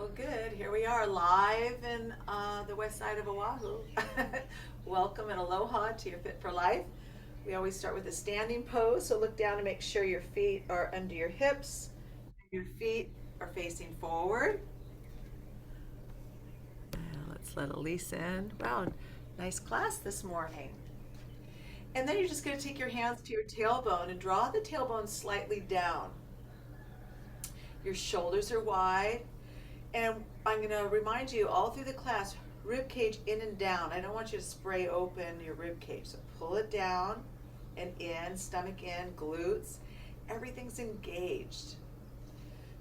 Well, good. Here we are live in the west side of Oahu. Welcome and aloha to your Fit for Life. We always start with a standing pose, so look down and make sure your feet are under your hips. Your feet are facing forward. Let's let Elise in. Wow, nice class this morning. And then you're just going to take your hands to your tailbone and draw the tailbone slightly down. Your shoulders are wide. And I'm going to remind you all through the class, rib cage in and down. I don't want you to spray open your rib cage. So pull it down and in, stomach in, glutes. Everything's engaged.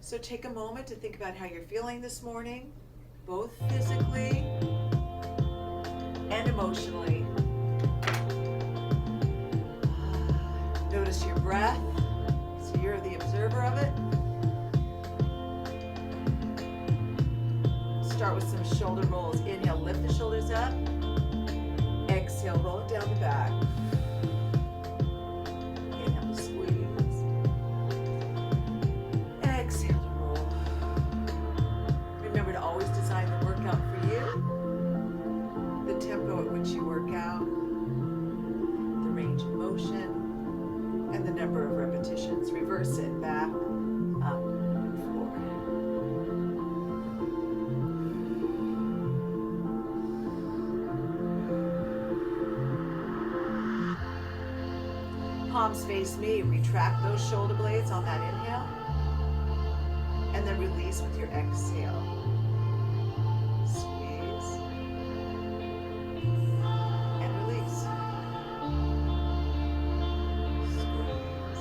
So take a moment to think about how you're feeling this morning, both physically and emotionally. Notice your breath, so you're the observer of it. Start with some shoulder rolls. Inhale, lift the shoulders up. Exhale, roll it down the back. Inhale to squeeze. Exhale to roll. Remember to always design the workout for you. The tempo at which you work out, the range of motion, and the number of repetitions. Reverse it back, up, and forward. Palms face me. Retract those shoulder blades on that inhale. And then release with your exhale. Squeeze. And release. Squeeze.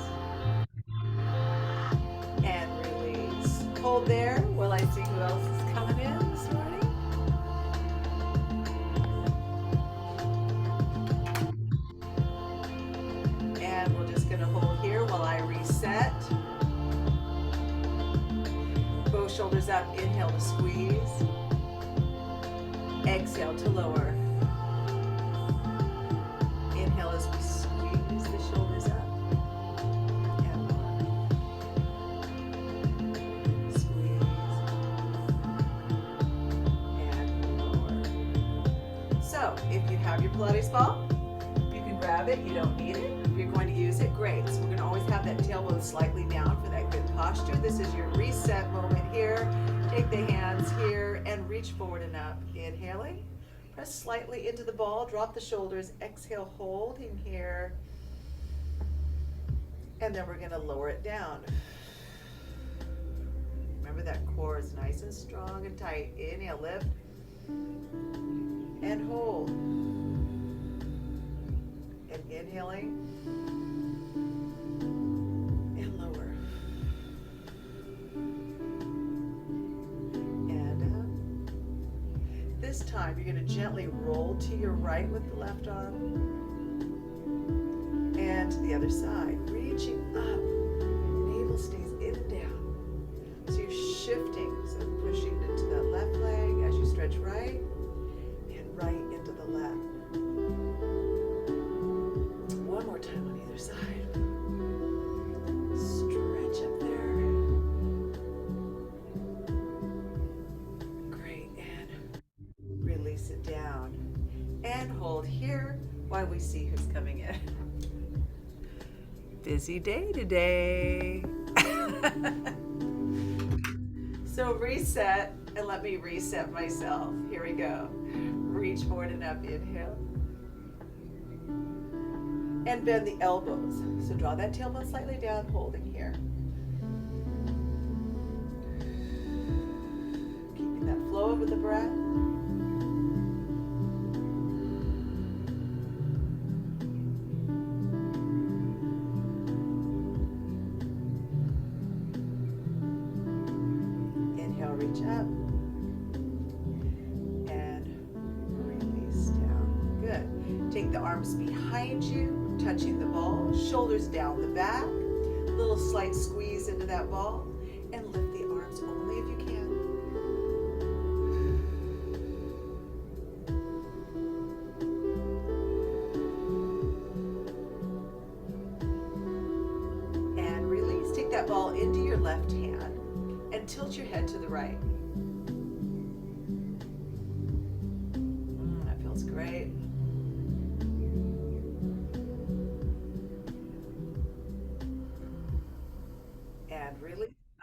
And release. Hold there while I see who else is coming in this morning. And we're just going to hold here while I reset. Both shoulders up, inhale to squeeze. Exhale to lower. Inhale as we squeeze the shoulders up. And lower. Squeeze. And lower. So, if you have your Pilates ball, you can grab it, you don't need it. If you're going to use it, great. So we're going to always have that tailbone slightly down for that good posture. This is your reset moment here. Take the hands here and reach forward and up. Inhaling. Press slightly into the ball. Drop the shoulders. Exhale, holding here. And then we're going to lower it down. Remember that core is nice and strong and tight. Inhale, lift. And hold. And inhaling and lower and up. This time you're going to gently roll to your right with the left arm and to the other side, reaching up. Navel stays in and down. So you're shifting, so pushing into that left leg as you stretch right and right into the left. One more time on either side. Stretch up there. Great, and release it down. And hold here while we see who's coming in. Busy day today. So reset, and let me reset myself. Here we go. Reach forward and up, inhale. And bend the elbows. So draw that tailbone slightly down, holding here. Keeping that flow with the breath. Inhale, reach up. And release down. Good. Take the arms behind you, touching the ball, shoulders down the back, little slight squeeze into that ball, and lift the arms only if you can. And release. Take that ball into your left hand and tilt your head to the right.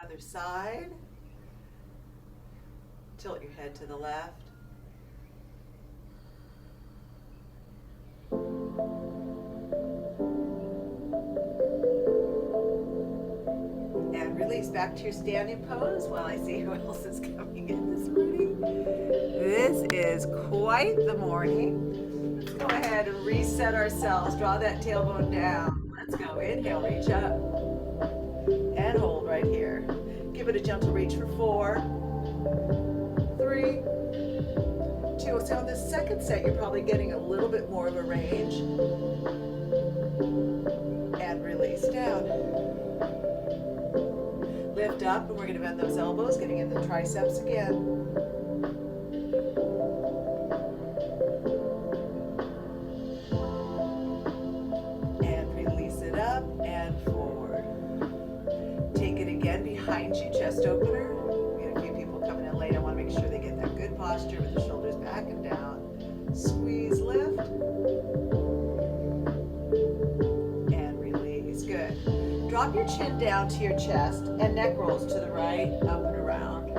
Other side. Tilt your head to the left. And release back to your standing pose while I see who else is coming in this morning. This is quite the morning. Go ahead and reset ourselves. Draw that tailbone down. Let's go. Inhale, reach up. And hold right here. Give it a gentle reach for 4, 3, 2. So on the second set, you're probably getting a little bit more of a range. And release down. Lift up, and we're going to bend those elbows, getting in the triceps again. And release it up and forward. Take it again behind you, chest opener. We got a few people coming in late. I want to make sure they get that good posture with the shoulders back and down. Squeeze, lift. And release. Good. Drop your chin down to your chest and neck rolls to the right, up and around.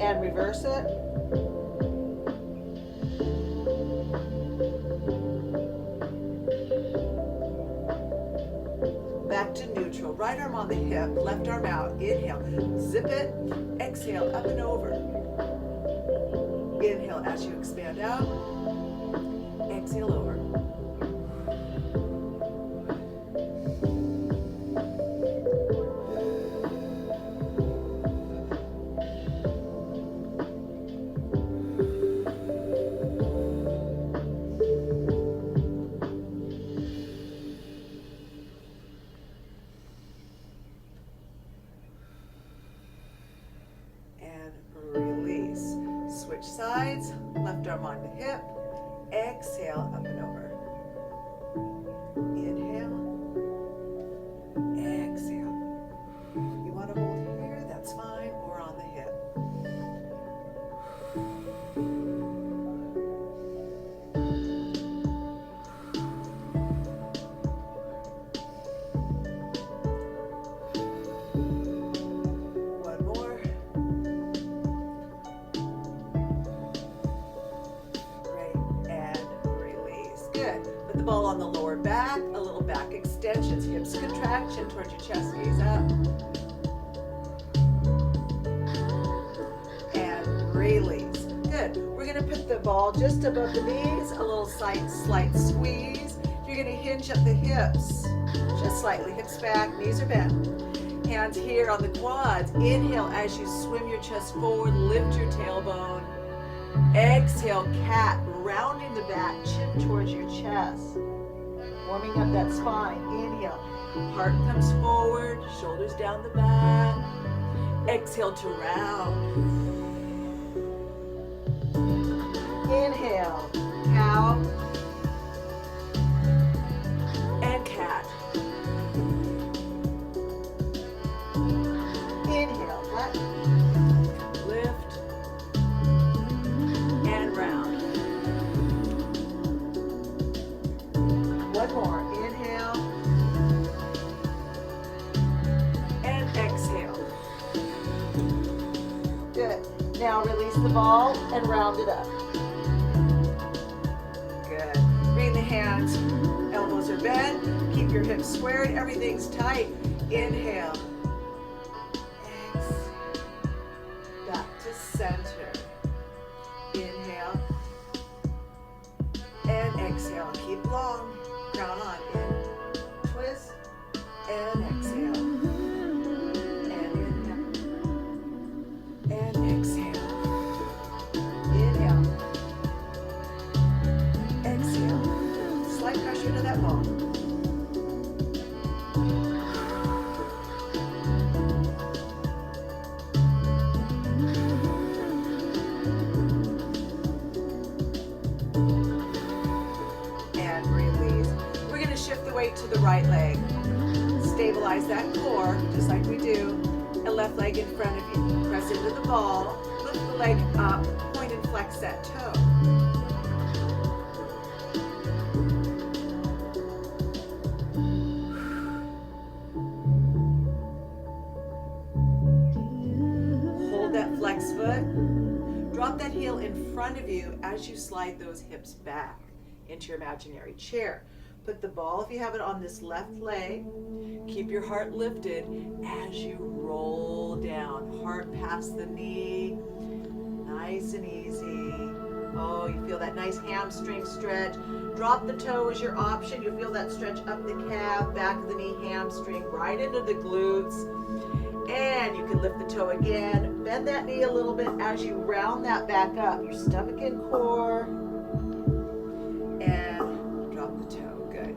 And reverse it. Back to neutral. Right arm on the hip, left arm out. Inhale. Zip it. Exhale, up and over. Inhale as you expand out. Exhale over. And release. Switch sides. Left arm on the hip. Exhale, up and over. Inhale. Exhale. You want to hold here? That's fine. Or on the hip. One more. Put the ball on the lower back, a little back extensions, hips contraction towards your chest, gaze up. And release. Good. We're going to put the ball just above the knees, a little slight squeeze. You're going to hinge up the hips, just slightly, hips back, knees are bent. Hands here on the quads. Inhale as you swim your chest forward, lift your tailbone. Exhale, cat, rounding the back, chin towards your chest. Warming up that spine. Inhale, heart comes forward, shoulders down the back. Exhale to round. Inhale, cow and cat. Inhale, flat. Lift and round. One more. Inhale and exhale. Good. Now release the ball and round it up. Good. Bring the hands, elbows are bent. Keep your hips squared. Everything's tight. Inhale. Exhale. Back to center. Inhale. And exhale. Keep long. Crown on. In. Twist. And exhale. And inhale. And exhale. Inhale. Exhale. Slight pressure to that ball. And release. We're going to shift the weight to the right leg. Stabilize that core, just like we do. And left leg in front of you. Press into the ball. Lift the leg up. Point and flex that toe. foot. Drop that heel in front of you as you slide those hips back into your imaginary chair. Put the ball, if you have it, on this left leg. Keep your heart lifted as you roll down. Heart past the knee. Nice and easy. Oh, you feel that nice hamstring stretch. Drop the toe as your option. You feel that stretch up the calf, back of the knee, hamstring, right into the glutes. And you can lift the toe again. Bend that knee a little bit as you round that back up. Your stomach and core. And drop the toe. Good.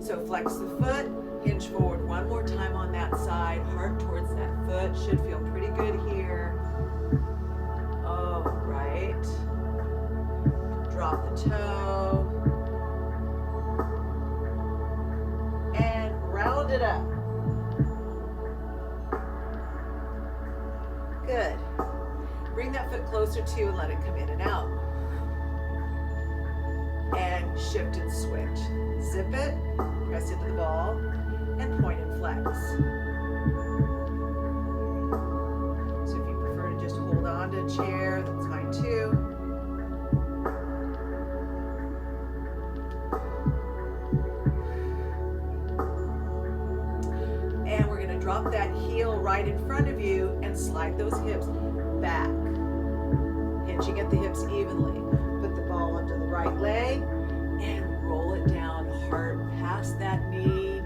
So flex the foot. Hinge forward one more time on that side. Heart towards that foot. Should feel pretty good here. Oh, right. Drop the toe. And round it up. Good. Bring that foot closer to you and let it come in and out. And shift and switch. Zip it, press into the ball, and point and flex. So if you prefer to just hold on to a chair, that's fine too. And we're going to drop that heel right in front of you and slide those hips back, hinging at the hips evenly. Put the ball under the right leg and roll it down, heart past that knee.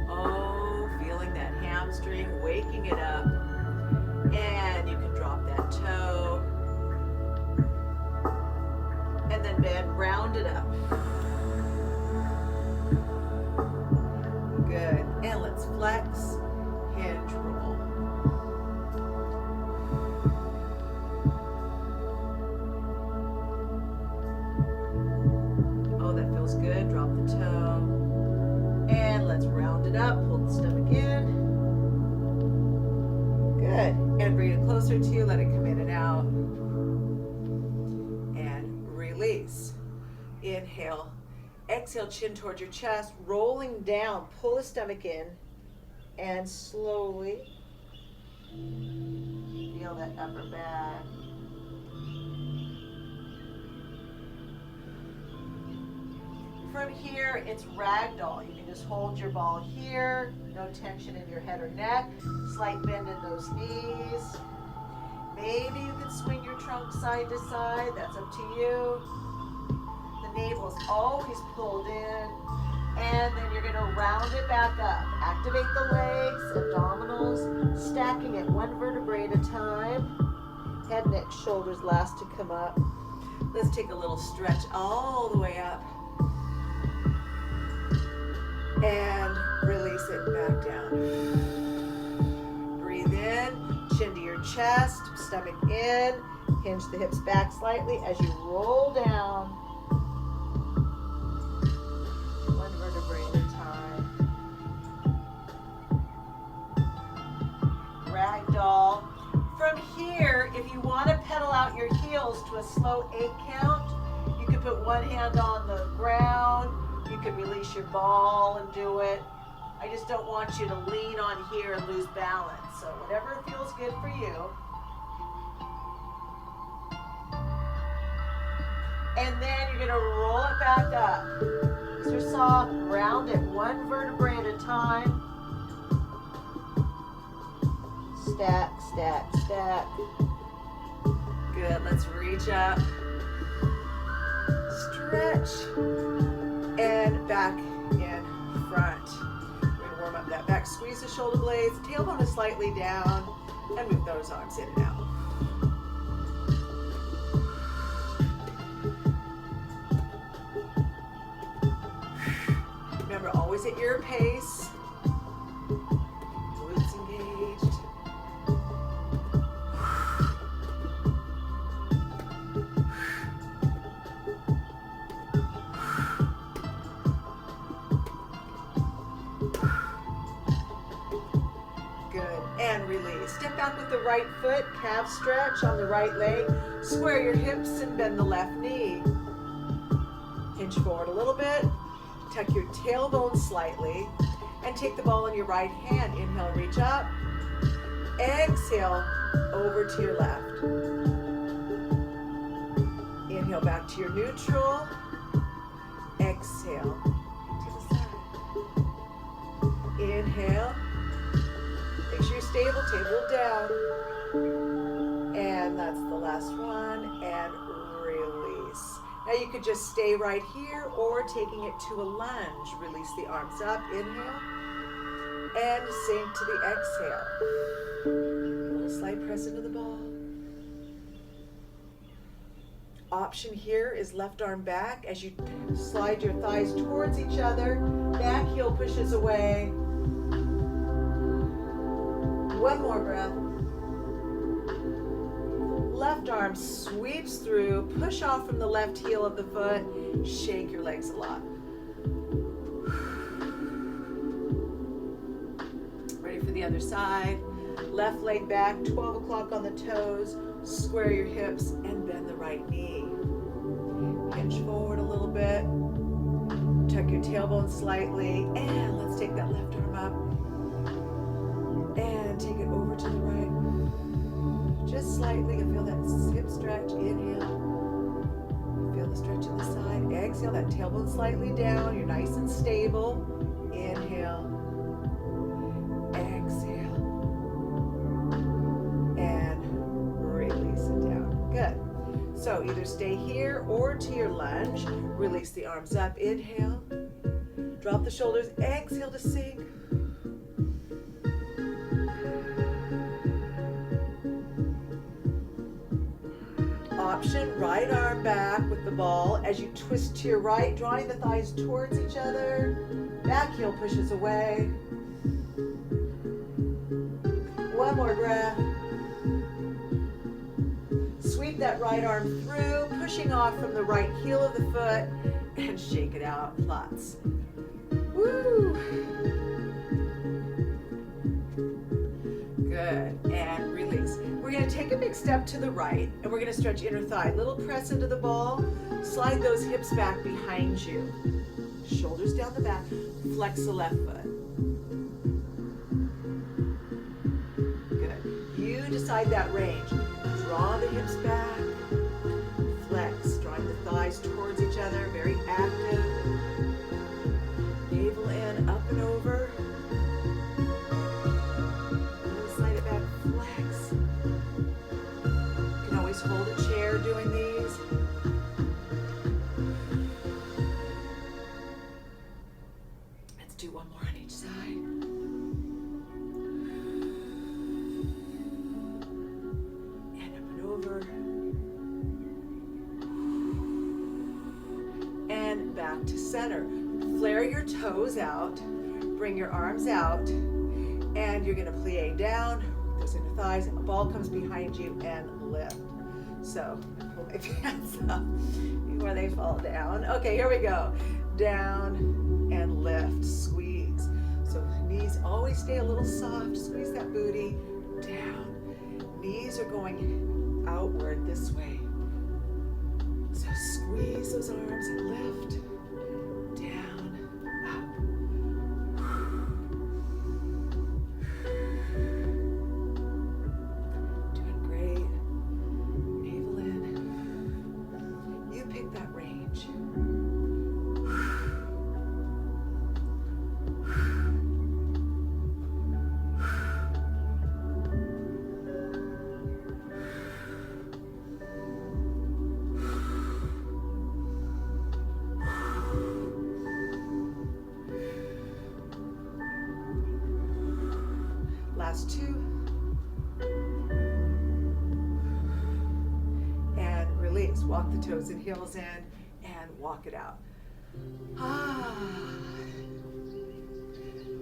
Oh, feeling that hamstring, waking it up. And you can drop that toe. And then bend, round it up. Good. And let's flex, hinge, roll. Oh, that feels good. Drop the toe. And let's round it up. Pull the stomach in. Good. And bring it closer to you. Let it come in and out. And release. Inhale. Exhale, chin towards your chest, rolling down. Pull the stomach in and slowly feel that upper back. From here, it's ragdoll. You can just hold your ball here, no tension in your head or neck, slight bend in those knees. Maybe you can swing your trunk side to side, that's up to you. Navel is always pulled in, and then you're going to round it back up. Activate the legs, abdominals, stacking it one vertebrae at a time. Head, neck, shoulders last to come up. Let's take a little stretch all the way up. And release it back down. Breathe in, chin to your chest, stomach in, hinge the hips back slightly as you roll down. Ragdoll. From here, if you want to pedal out your heels to a slow 8 count, you can put one hand on the ground. You can release your ball and do it. I just don't want you to lean on here and lose balance. So whatever feels good for you. And then you're going to roll it back up. These are soft. Round it one vertebrae at a time. Stack, stack, stack. Good. Let's reach up. Stretch. And back in front. We're going to warm up that back. Squeeze the shoulder blades. Tailbone is slightly down. And move those arms in and out. Remember, always at your pace. Glutes engaged. Good. And release. Step back with the right foot, calf stretch on the right leg. Square your hips and bend the left knee. Hinge forward a little bit. Tuck your tailbone slightly and take the ball in your right hand. Inhale, reach up. Exhale, over to your left. Inhale back to your neutral. Exhale to the side. Inhale. Make sure you're stable, table down. And that's the last one. And release. Now you could just stay right here or taking it to a lunge. Release the arms up. Inhale. And sink to the exhale. A little slight press into the ball. Option here is left arm back as you slide your thighs towards each other. Back heel pushes away. One more breath. Left arm sweeps through. Push off from the left heel of the foot. Shake your legs a lot. Ready for the other side. Left leg back, 12 o'clock on the toes. Square your hips and bend the right knee. Hinge forward a little bit. Tuck your tailbone slightly. And let's take that left arm up. And take it over to the right. Just slightly. You feel that hip stretch. Inhale. Feel the stretch in the side. Exhale. That tailbone slightly down. You're nice and stable. Inhale. Exhale. And release it down. Good. So either stay here or to your lunge. Release the arms up. Inhale. Drop the shoulders. Exhale to sink. Option, right arm back with the ball as you twist to your right, drawing the thighs towards each other. Back heel pushes away. One more breath. Sweep that right arm through, pushing off from the right heel of the foot, and shake it out lots. Woo! Good, and release. We're going to take a big step to the right, and we're going to stretch inner thigh. Little press into the ball. Slide those hips back behind you. Shoulders down the back. Flex the left foot. Good. You decide that range. Draw the hips back. Flex, drawing the thighs towards each other. Very active. Navel in, up and over. Hold a chair doing these. Let's do one more on each side. And up and over. And back to center. Flare your toes out. Bring your arms out. And you're going to plie down. Those inner thighs. A ball comes behind you and lift. So, pull my pants up before they fall down. Okay, here we go. Down and lift, squeeze. So knees always stay a little soft. Squeeze that booty. Down. Knees are going outward this way. So squeeze those arms and lift. Down, up. Last two. And release. Walk the toes and heels in and walk it out.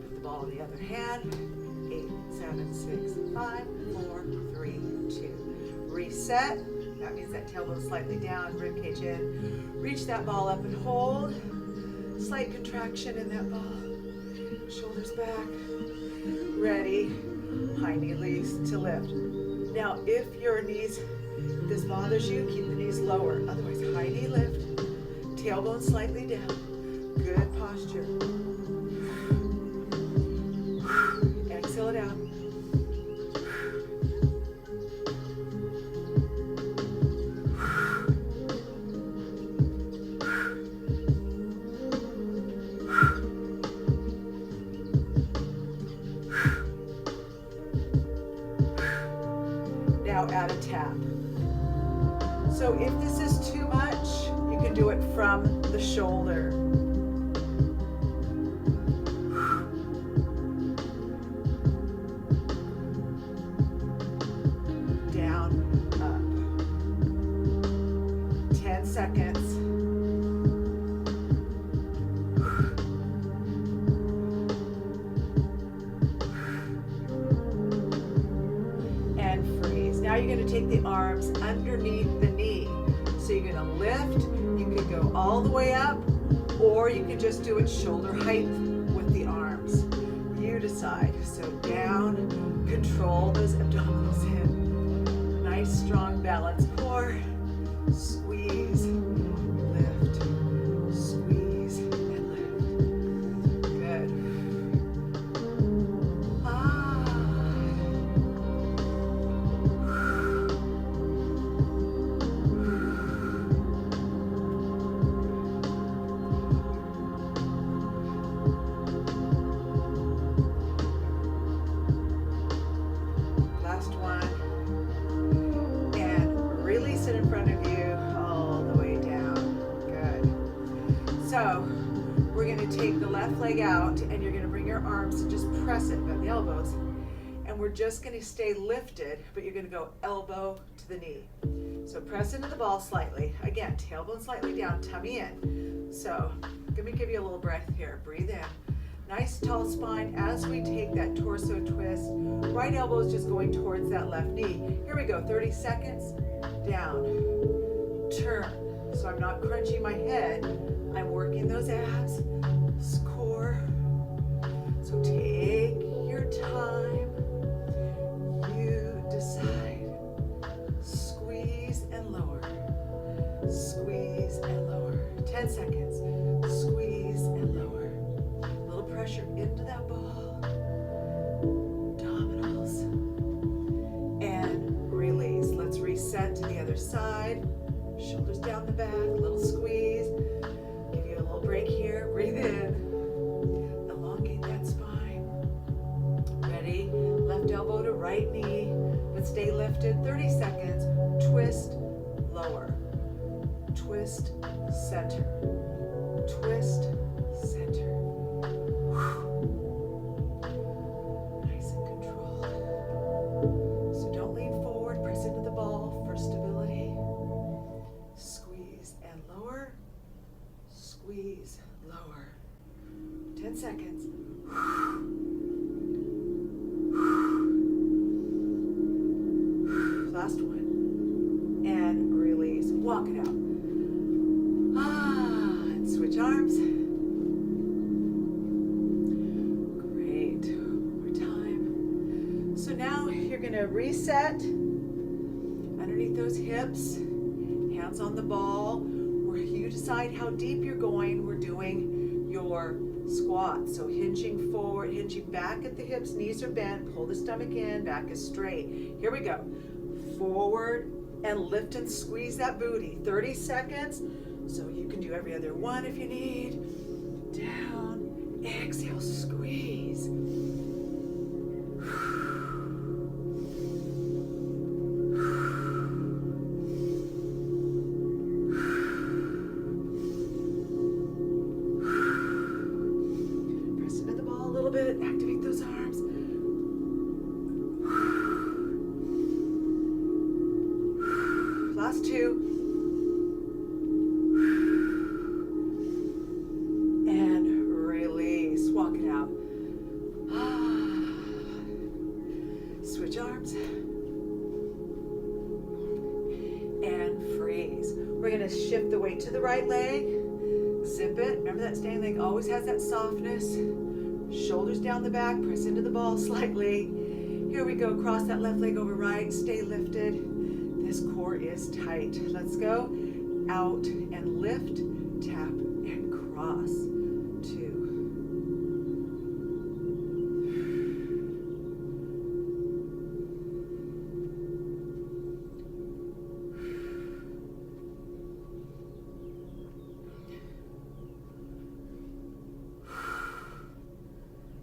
Put the ball in the other hand. 8, 7, 6, 5, 4, 3, 2. Reset. That means that tailbone slightly down, ribcage in. Reach that ball up and hold. Slight contraction in that ball. Shoulders back. Ready. High knee release to lift. Now, if your knees, this bothers you, keep the knees lower. Otherwise, high knee lift. Tailbone slightly down. Good posture. Exhale it out. add a tap. So if this is too much, you can do it from the shoulder. Down, up. 10 seconds. And freeze. Now you're going to take the arms underneath the knee. So you're going to lift. You could go all the way up, or you could just do it shoulder height with the arms. You decide. So down, control those abdominals in. Nice strong balance core. Squeeze, lift, squeeze, and lift. Good. Last one. Release it in front of you all the way down. Good. So we're going to take the left leg out, and you're going to bring your arms and just press it by the elbows. And we're just going to stay lifted, but you're going to go elbow to the knee. So press into the ball slightly. Again, tailbone slightly down, tummy in. So let me give you a little breath here. Breathe in. Nice tall spine as we take that torso twist. Right elbow is just going towards that left knee. Here we go, 30 seconds. Down, turn. So I'm not crunching my head. I'm working those abs, core. So take your time. You decide. Squeeze and lower. Squeeze and lower. 10 seconds. Squeeze and lower. A little pressure into that ball. Abdominals. And release. Let's reset to the other side. Shoulders down the back. A little squeeze. Give you a little break here. Breathe in. Elongate that spine. Ready? Left elbow to right knee. But stay lifted. 30 seconds. Twist, lower. Twist, center. Twist, center. Nice and controlled. So don't lean forward. Press into the ball for stability. Squeeze and lower. Squeeze, lower. 10 seconds. Last one. And release. Walk it out. And switch arms. Great. One more time. So now you're going to reset underneath those hips. Hands on the ball. Where you decide how deep you're going. We're doing your squat. So hinging forward, hinging back at the hips, knees are bent, pull the stomach in, back is straight. Here we go. Forward and lift and squeeze that booty. 30 seconds. So you can do every other one if you need. Down, exhale, squeeze. Press into the ball a little bit, activate those arms. Last two. And release. Walk it out. Switch arms. And freeze. We're going to shift the weight to the right leg. Zip it. Remember that standing leg always has that softness. Shoulders down the back. Press into the ball slightly. Here we go. Cross that left leg over right. Stay lifted. This core is tight. Let's go. Out and lift, tap, and cross. 2.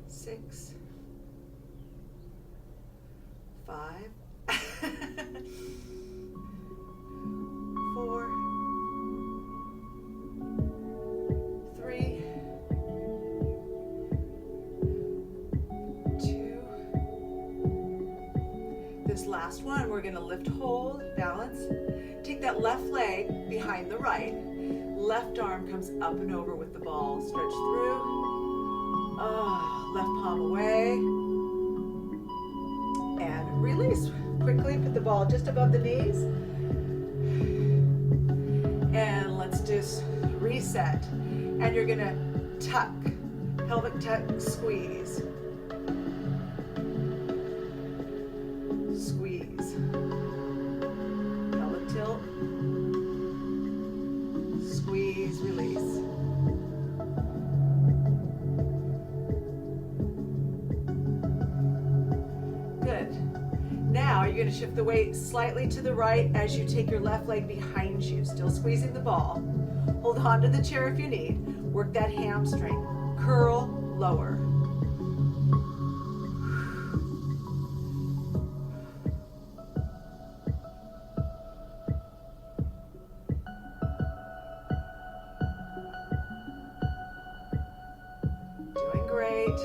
Six. 5. last one. We're gonna lift, hold, balance. Take that left leg behind the right. Left arm comes up and over with the ball. Stretch through. Left palm away. And release. Quickly put the ball just above the knees. And let's just reset. And you're gonna tuck, pelvic tuck, squeeze. Squeeze. Pelvic tilt. Squeeze, release. Good. Now you're going to shift the weight slightly to the right as you take your left leg behind you, still squeezing the ball. Hold on to the chair if you need. Work that hamstring. Curl, lower. Doing great.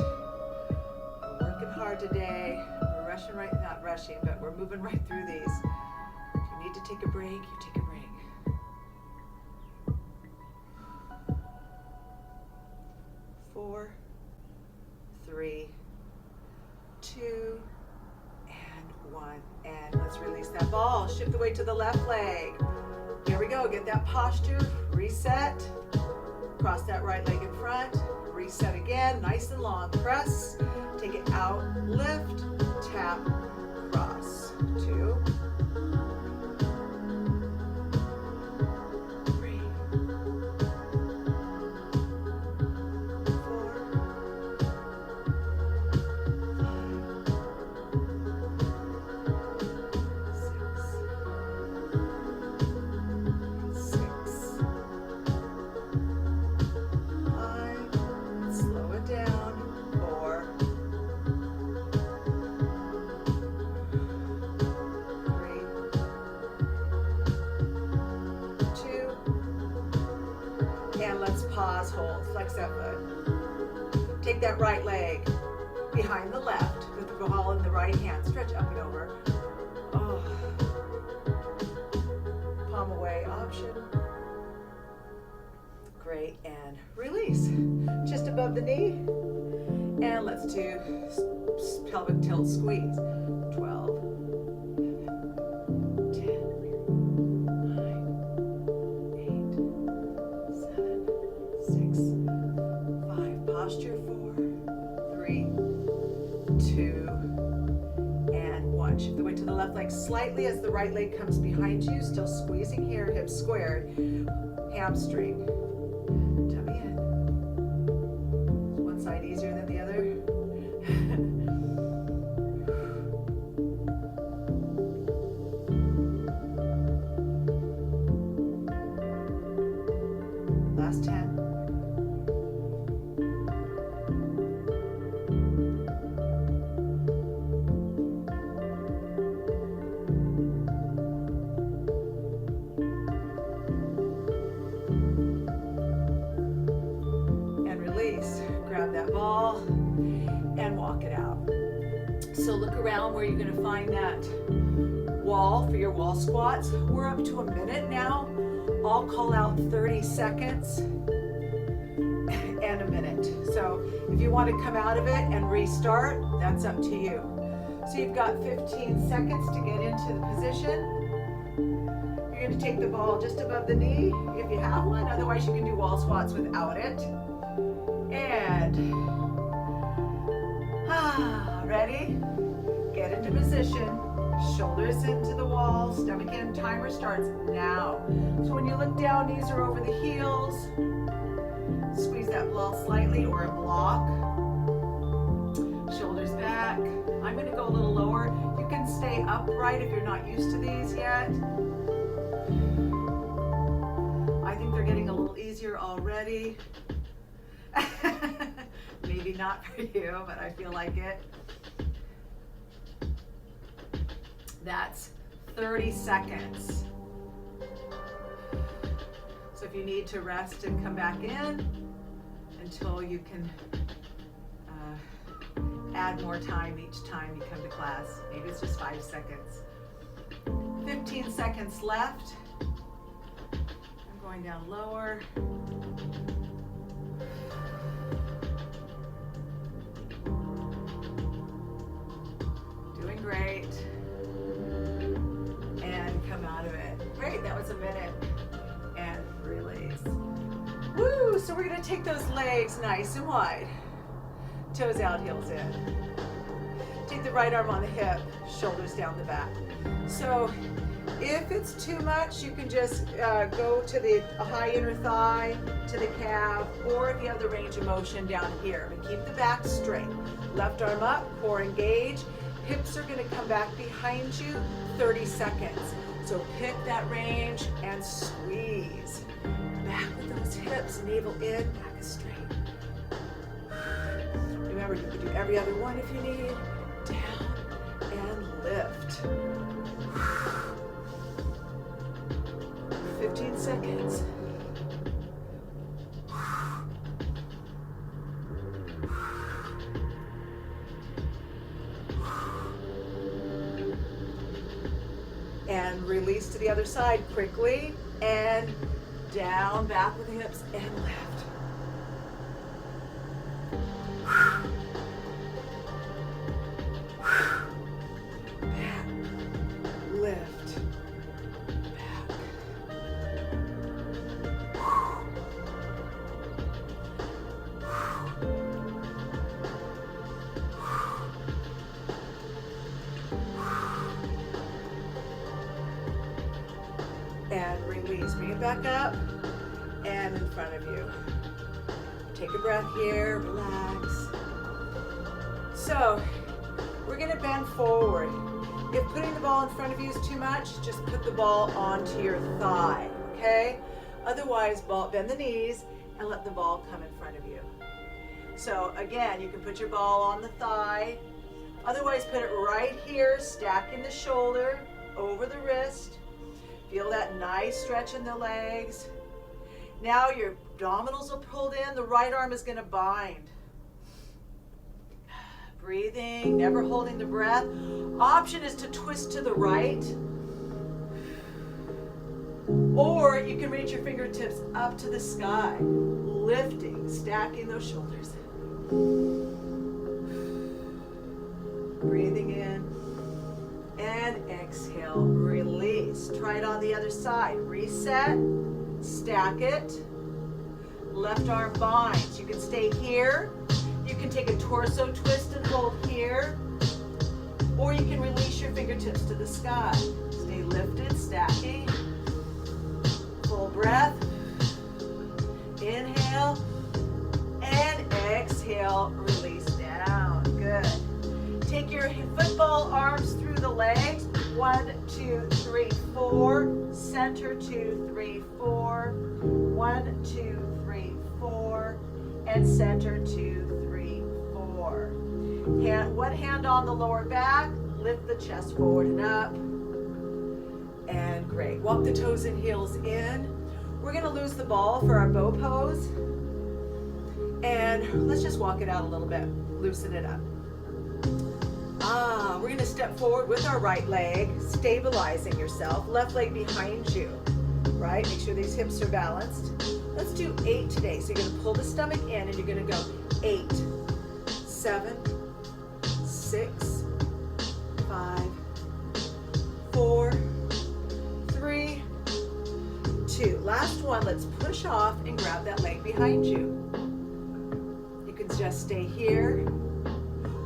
We're working hard today. We're rushing right, not rushing, but we're moving right through these. If you need to take a break, you take a break. 4, 3, 2, and 1. And let's release that ball. Shift the weight to the left leg. Here we go. Get that posture. Reset. Cross that right leg in front. Reset again. Nice and long. Press. Take it out. Lift. Tap. Cross. 2. 3. 4. 5. 6. 5. Slow it down. 4. 3. 2. And let's pause, hold, flex that foot. Take that right leg behind the left with the ball in the right hand. Stretch up and over. Oh. Palm away option. Great, and release. Just above the knee. And let's do pelvic tilt squeeze. 12, 10, 9, 8, 7, 6, 5. Posture 4, 3, 2, and 1. Shift the weight to the left leg slightly as the right leg comes behind you. Still squeezing here, hips squared. Hamstring. Tummy in. Is one side easier than the other? Last 10. And release. Grab that ball and walk it out. So look around where you're going to find that wall for your wall squats. We're up to a minute now. I'll call out 30 seconds and a minute. So if you want to come out of it and restart, that's up to you. So you've got 15 seconds to get into the position. You're going to take the ball just above the knee if you have one. Otherwise, you can do wall squats without it. And ready? Get into position. Shoulders into the wall, stomach in. Timer starts now. So when you look down, knees are over the heels. Squeeze that ball slightly or a block. Shoulders back. I'm going to go a little lower. You can stay upright if you're not used to these yet. I think they're getting a little easier already. Maybe not for you, but I feel like it. That's 30 seconds. So if you need to rest and come back in until you can add more time each time you come to class. Maybe it's just 5 seconds. 15 seconds left. I'm going down lower. Doing great. And come out of it. Great, that was a minute. And release. Woo! So we're gonna take those legs nice and wide. Toes out, heels in. Take the right arm on the hip, shoulders down the back. So if it's too much, you can just go to the high inner thigh, to the calf, or if you have the range of motion down here. But keep the back straight. Left arm up, core engage. Hips are gonna come back behind you, 30 seconds. So pick that range and squeeze. Back with those hips, navel in, back is straight. Remember, you can do every other one if you need. Down and lift. 15 seconds. And release to the other side quickly. And down, back with the hips, and lift. Back, lift, back. And release, bring it back up and in front of you. Take a breath here, relax. So we're gonna bend forward. If putting the ball in front of you is too much, just put the ball onto your thigh, okay? Otherwise, bend the knees and let the ball come in front of you. So again, you can put your ball on the thigh. Otherwise, put it right here, stacking the shoulder over the wrist. Feel that nice stretch in the legs. Now your abdominals are pulled in. The right arm is going to bind. Breathing, never holding the breath. Option is to twist to the right. Or you can reach your fingertips up to the sky. Lifting, stacking those shoulders. Breathing in. And exhale, release. Try it on the other side. Reset, stack it. Left arm binds. You can stay here. You can take a torso twist and hold here. Or you can release your fingertips to the sky. Stay lifted, stacking. Full breath. Inhale. And exhale, release down. Good. Take your football arms through the legs. 1, 2, 3, 4. Center, 2, 3, 4. 1, 2, 3, 4. And center, 2, 3, 4. One hand on the lower back. Lift the chest forward and up. And great. Walk the toes and heels in. We're going to lose the ball for our bow pose. And let's just walk it out a little bit. Loosen it up. We're going to step forward with our right leg, stabilizing yourself. Left leg behind you, right? Make sure these hips are balanced. Let's do 8 today. So you're going to pull the stomach in and you're going to go 8, 7, 6, 5, 4, 3, 2. Last one, let's push off and grab that leg behind you. You can just stay here.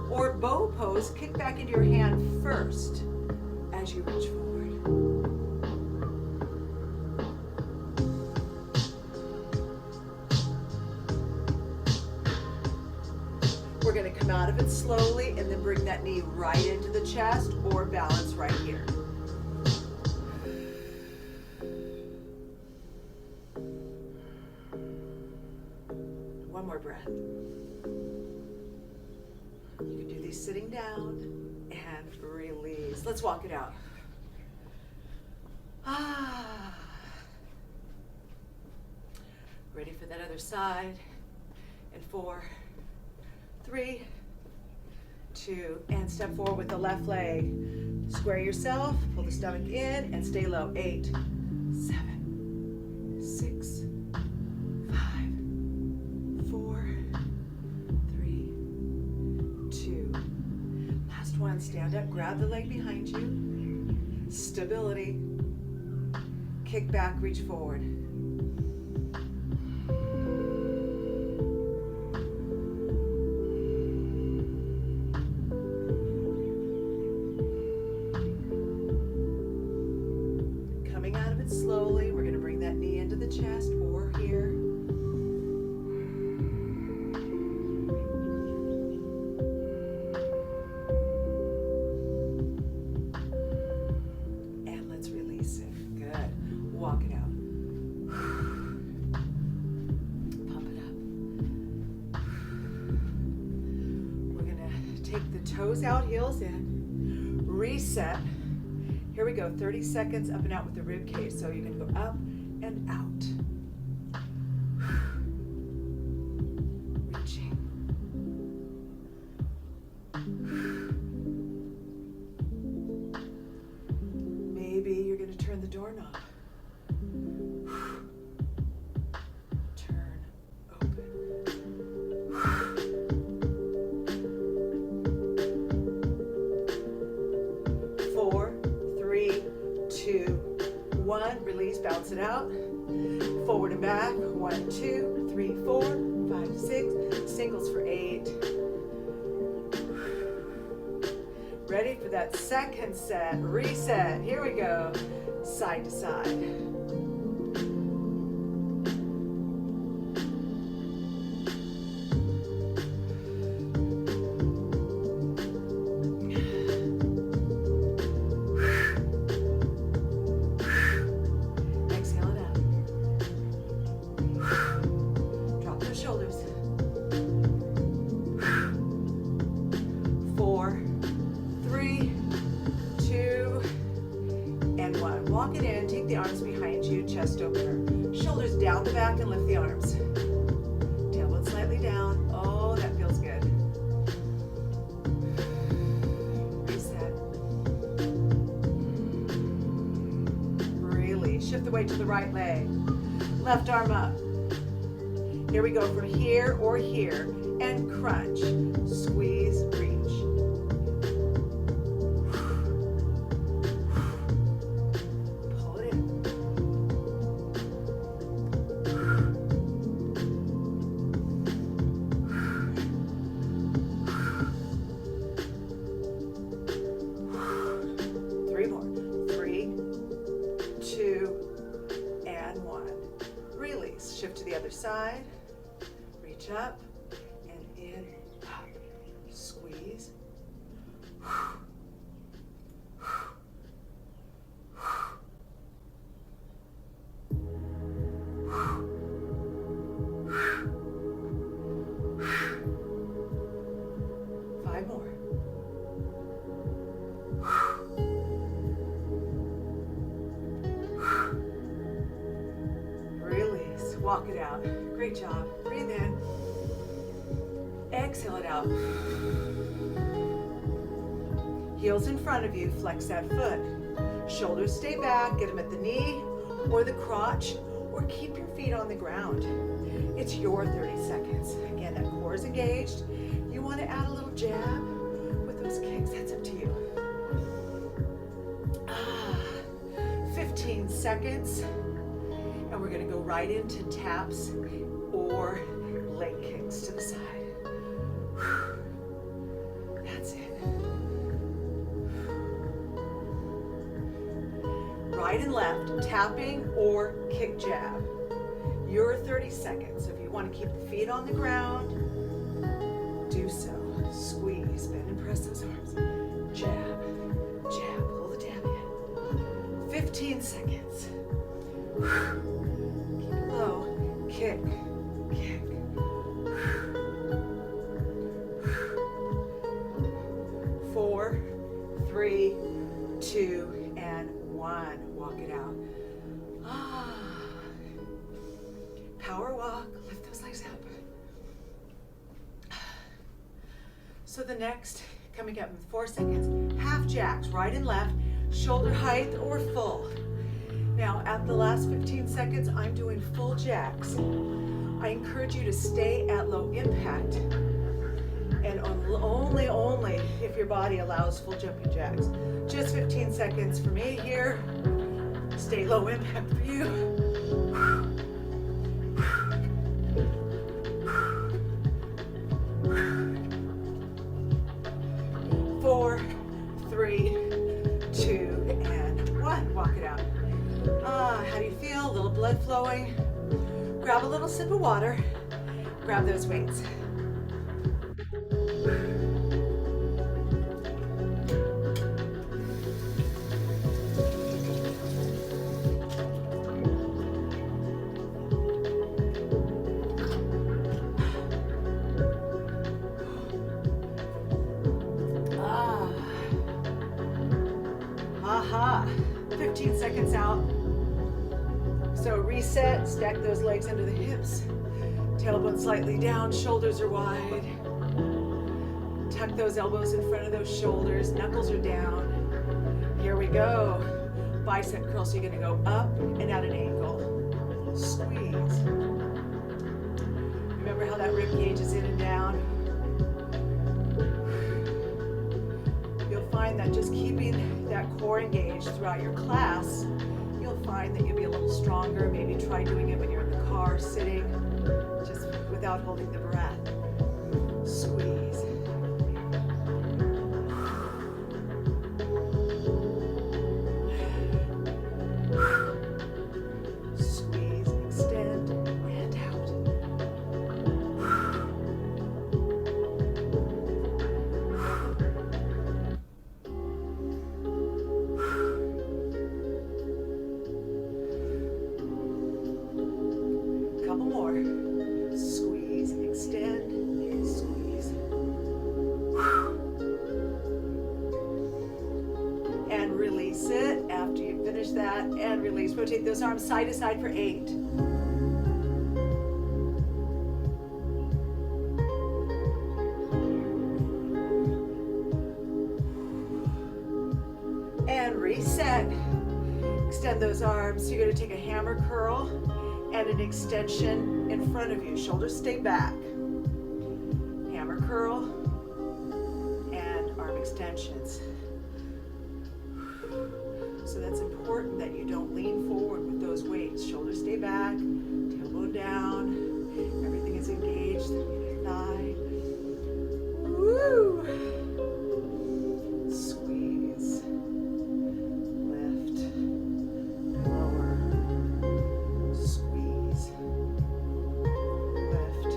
Or bow pose, kick back into your hand first as you reach forward. We're going to come out of it slowly and then bring that knee right into the chest or balance right here. One more breath. You can do these sitting down and release. Let's walk it out. Ready for that other side. And 4, 3, 2, and step forward with the left leg. Square yourself, pull the stomach in, and stay low. 8, 7, 6, 5, 4, 3, 2. Last one, stand up, grab the leg behind you. Stability. Kick back, reach forward. Coming out of it slowly, we're going to bring that knee into the chest or here. And let's release it. Good. Walk it out. Pump it up. We're going to take the toes out, heels in. Reset. Here we go, 30 seconds up and out with the rib cage. So you're going to go up and out. Reaching. Maybe you're going to turn the doorknob. Turn, open. 4, 3, 2, 1. Release, bounce it out. Forward and back. 1, 2, 3, 4, 5, 6. Singles for 8. Ready for that second set. Reset. Here we go. Side to side. Walk it in, take the arms behind you, chest opener. Shoulders down the back and lift the arms. Tailbone slightly down. Oh, that feels good. Reset. Release. Shift the weight to the right leg. Left arm up. Here we go from here or here. And crunch. Squeeze, reach. Shift to the other side, reach up, and in, up, squeeze. 5 more. Walk it out. Great job. Breathe in. Exhale it out. Heels in front of you. Flex that foot. Shoulders stay back. Get them at the knee or the crotch, or keep your feet on the ground. It's your 30 seconds. Again, that core is engaged. You want to add a little jab with those kicks. That's up to you. 15 seconds. And we're going to go right into taps or leg kicks to the side. That's it. Right and left, tapping or kick jab. Your 30 seconds. So if you want to keep the feet on the ground, do so. Squeeze, bend and press those arms. Jab, jab, pull the jab in. 15 seconds. Keep it low. Kick, kick. Four, 3, 2, and 1. Walk it out. Power walk. Lift those legs up. So the next Coming up in 4 seconds. Half jacks, right and left, shoulder height or full. Now at the last 15 seconds, I'm doing full jacks. I encourage you to stay at low impact and only if your body allows full jumping jacks. Just 15 seconds for me here. Stay low impact for you. 4, 3, 2, and 1. Walk it out. How do you feel? A little blood flowing. Grab a little sip of water. Grab those weights. Aha. 15 seconds out. So reset, stack those legs under the hips. Tailbone slightly down, shoulders are wide. Tuck those elbows in front of those shoulders, knuckles are down. Here we go. Bicep curl, so you're gonna go up and at an angle. Squeeze. Remember how that rib cage is in and down. You'll find that just keeping that core engaged throughout your class, you'll find that you'll be a little stronger. Maybe try doing it when you're in the car, sitting, just without holding the breath. Squeeze. Squeeze, extend, and out. Couple more. Squeeze, extend, and squeeze. And release it after you finish that, and release. Rotate those arms side to side for 8. And reset. Extend those arms. You're going to take a hammer curl and an extension in front of you. Shoulders stay back. Hammer curl and arm extensions. So that's important that you don't lean forward with those weights. Shoulders stay back, tailbone down. Everything is engaged. Thigh. Woo! Squeeze. Lift. Lower. Squeeze. Lift.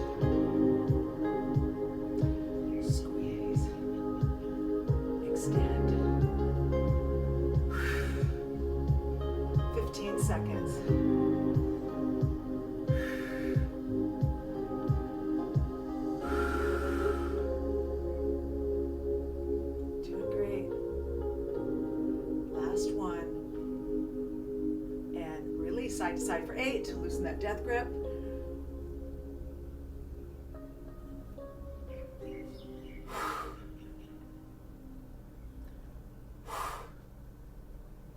Squeeze. Extend. 15 seconds. Doing great. Last one. And release side to side for 8. Loosen that death grip.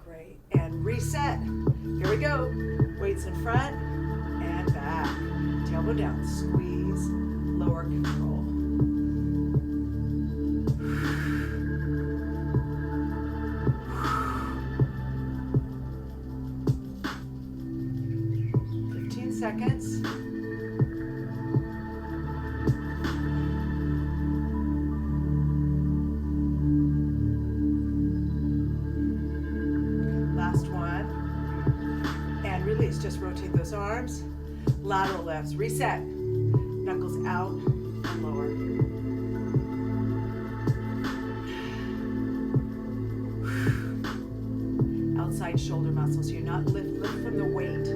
Great. And reset. Here we go. Weights in front and back. Tailbone down. Squeeze. Lower control. Seconds. Last one. And release. Just rotate those arms. Lateral lifts. Reset. Knuckles out and lower. Outside shoulder muscles. You're not lift from the weight.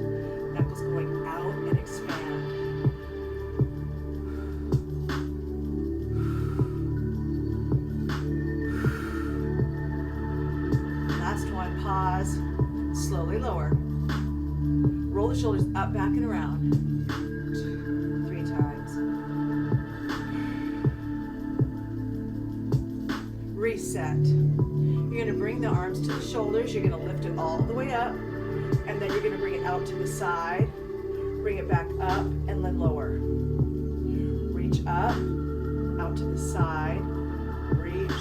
Knuckles going out and expand. Last one, pause, slowly lower. Roll the shoulders up, back, and around. 3 times. reset. You're going to bring the arms to the shoulders. You're going to lift it all the way up, and then you're going to bring it out to the side. Bring it back up, and then lower. Reach up, out to the side, reach,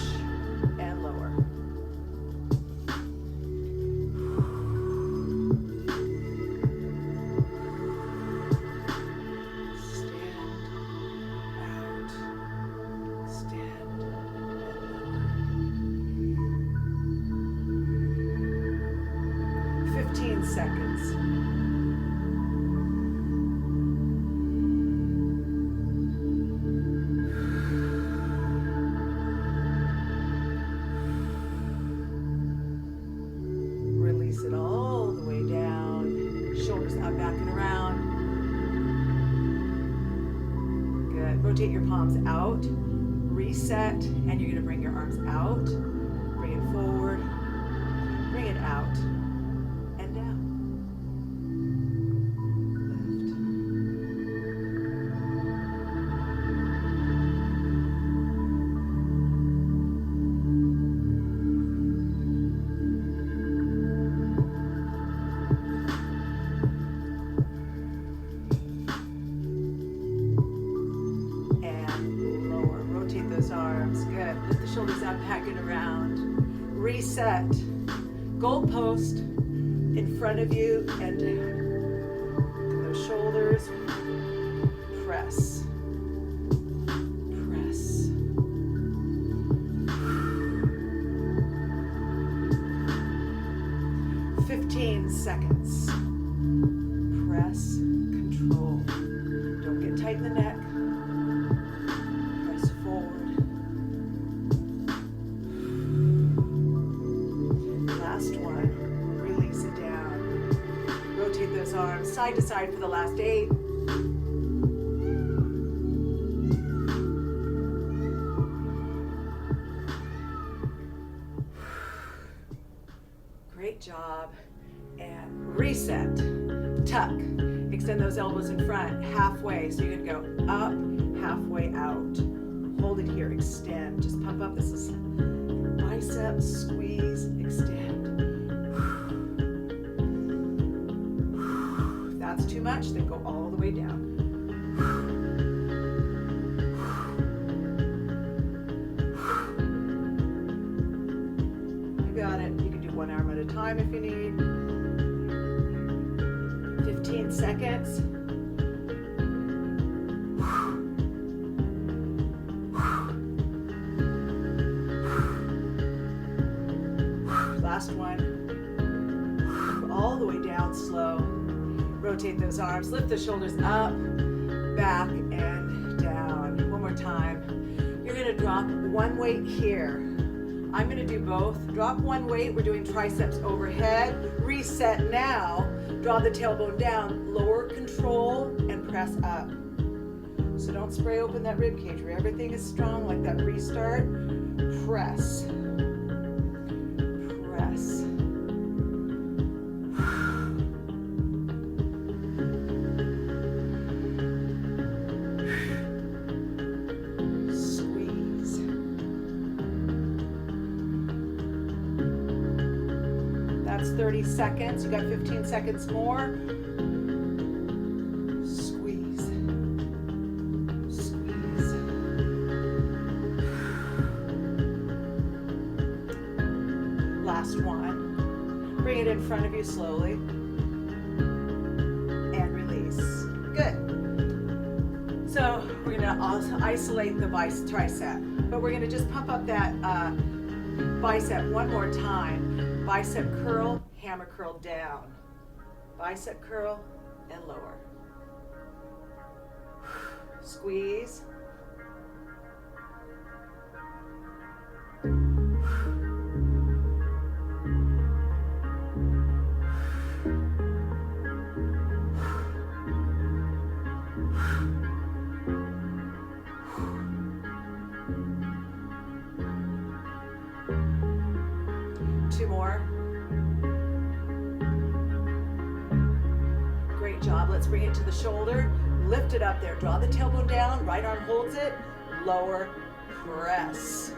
and lower. Stand out, stand, and lower. 15 seconds. Release it all the way down. Shoulders up, back and around. Good. Rotate your palms out. Reset. And you're going to bring your arms out. Bring it forward. Bring it out. And down. Arms, good. Lift the shoulders up, back and around. Reset. Goalpost in front of you and down. Those shoulders. Press. Press. "15 seconds. Press, control. Don't get tight in the neck. Press forward. Last one. Release it down. Rotate those arms side to side for the last 8. Great job. And reset. Tuck. Extend those elbows in front, halfway. So you're gonna go up, halfway out. Hold it here, extend. Just pump up. This is biceps, squeeze, extend. If that's too much, then go all the way down. You got it. You can do one arm at a time if you need. 15 seconds. Last one. All the way down slow. Rotate those arms. Lift the shoulders up, back, and down. One more time. You're going to drop one weight here. I'm going to do both. Drop one weight. We're doing triceps overhead. Reset now. Draw the tailbone down. Lower, control, and press up. So don't spray open that rib cage where everything is strong, like that restart. Press. Press. Squeeze. That's 30 seconds. You got 15 seconds more. Squeeze. Squeeze. Last one. Bring it in front of you slowly. And release. Good. So we're going to also isolate the tricep, but we're going to just pump up that bicep one more time. Bicep curl, hammer curl down. Bicep curl and lower. Squeeze. Two more. Great job. Let's bring it to the shoulder. Lift it up there. Draw the tailbone down. Right arm holds it. Lower. Press.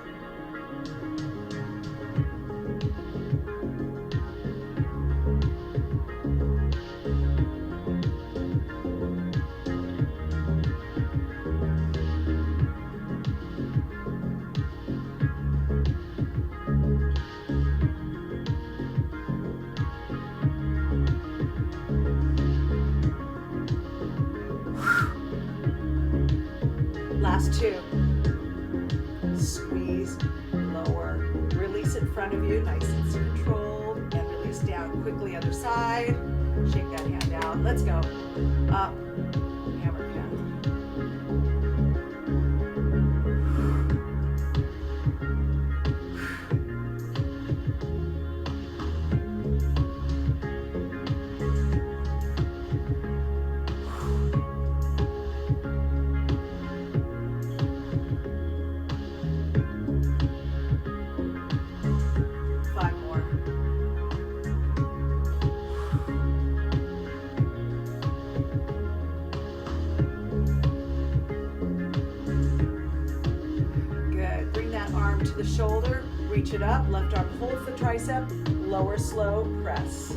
Last two. Squeeze, lower, release in front of you, nice and controlled, and release down quickly other side. Shake that hand out. Let's go. Up, hammer pen. 5 more. Good. Bring that arm to the shoulder, reach it up, left arm holds the tricep, lower slow press.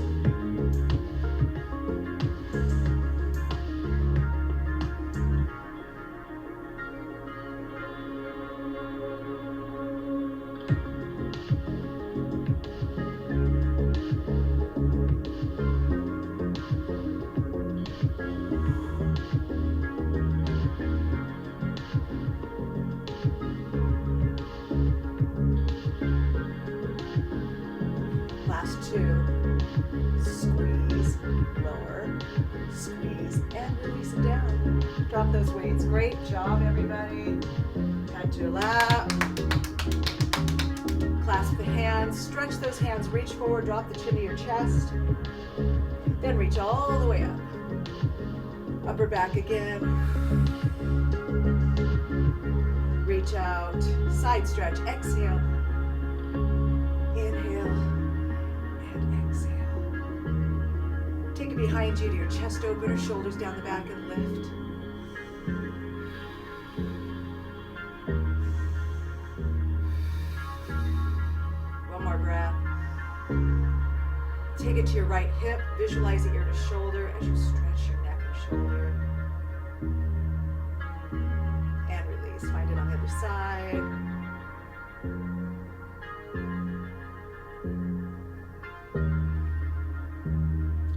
Last two. Squeeze, lower, squeeze, and release it down. Drop those weights. Great job, everybody. Head to your lap. Clasp the hands, stretch those hands, reach forward, drop the chin to your chest. Then reach all the way up. Upper back again. Reach out, side stretch, exhale. Inhale and exhale. Take it behind you to your chest opener, shoulders down the back and lift. One more breath. Take it to your right hip, visualize the ear to shoulder as you stretch your neck and shoulder. And release, find it on the other side.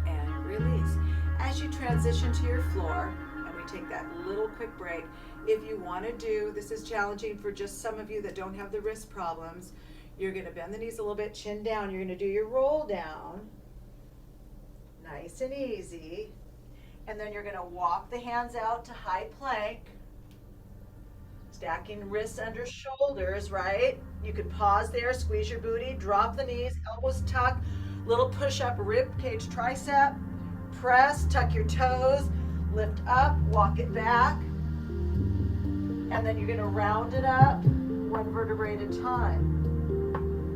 And release. As you transition to your floor, and we take that little quick break, if you want to do, this is challenging for just some of you that don't have the wrist problems, you're going to bend the knees a little bit, chin down. You're going to do your roll down, nice and easy. And then you're going to walk the hands out to high plank, stacking wrists under shoulders, right? You could pause there, squeeze your booty, drop the knees, elbows tuck, little push up, rib cage, tricep, press, tuck your toes, lift up, walk it back. And then you're going to round it up one vertebrae at a time.